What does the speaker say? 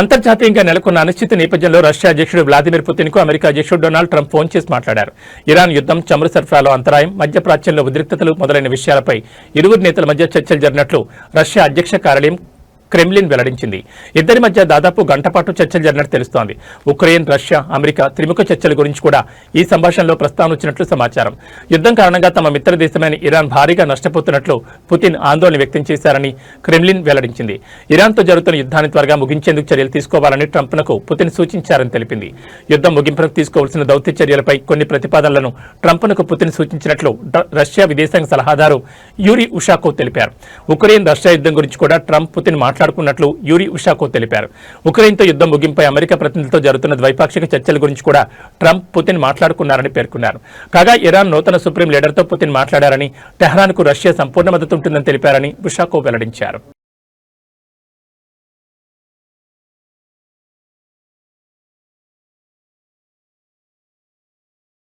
అంతర్జాతీయంగా నెలకొన్న అనిశ్చిత నేపథ్యంలో రష్యా అధ్యక్షుడు వ్లాదిమిర్ పుతిన్ కు అమెరికా అధ్యక్షుడు డొనాల్డ్ ట్రంప్ ఫోన్ చేసి మాట్లాడారు. ఇరాన్ యుద్ధం, చమురు సరఫరాలో అంతరాయం, మధ్యప్రాచ్యంలో ఉద్రిక్తతలు మొదలైన విషయాలపై ఇరువురు నేతల మధ్య చర్చలు జరిగినట్లు రష్యా అధ్యక్ష కార్యాలయం క్రెమ్లిన్ వెల్లడించింది. ఇద్దరి మధ్య దాదాపు గంట పాటు చర్చలు జరిగినట్టు తెలుస్తోంది. ఉక్రెయిన్, రష్యా, అమెరికా త్రిముఖ చర్చల గురించి కూడా ఈ సంభాషణలో ప్రస్తావన వచ్చినట్లు సమాచారం. యుద్ధం కారణంగా తమ మిత్ర దేశమైన ఇరాన్ భారీగా నష్టపోతున్నట్లు పుతిన్ ఆందోళన వ్యక్తం చేశారని క్రెమ్లిన్ వెల్లడించింది. ఇరాన్తో జరుగుతున్న యుద్ధాన్ని త్వరగా ముగించేందుకు చర్యలు తీసుకోవాలని ట్రంప్నకు పుతిన్ సూచించారని తెలిపింది. యుద్ధం ముగింపునకు తీసుకోవాల్సిన దౌత్య చర్యలపై కొన్ని ప్రతిపాదనలను ట్రంప్నకు పుతిన్ సూచించినట్లు రష్యా విదేశాంగ సలహాదారు యూరీ ఉషాకోవ్ తెలిపారు. ఉక్రెయిన్, రష్యా యుద్ధం గురించి కూడా ట్రంప్, పుతిన్ మాట్లాడుకున్నట్లు యూరీ ఉషాకోవ్ తెలిపారు. ఉక్రెయిన్తో యుద్ధం ముగింపై అమెరికా ప్రతినిధులతో జరుగుతున్న ద్వైపాక్షిక చర్చల గురించి కూడా ట్రంప్, పుతిన్ మాట్లాడుకున్నారని పేర్కొన్నారు. కాగా ఇరాన్ నూతన సుప్రీం లీడర్తో పుతిన్ మాట్లాడారని, టెహ్రాన్కు రష్యా సంపూర్ణ మద్దతు ఉంటుందని తెలిపారని ఉషాకోవ్ వెల్లడించారు.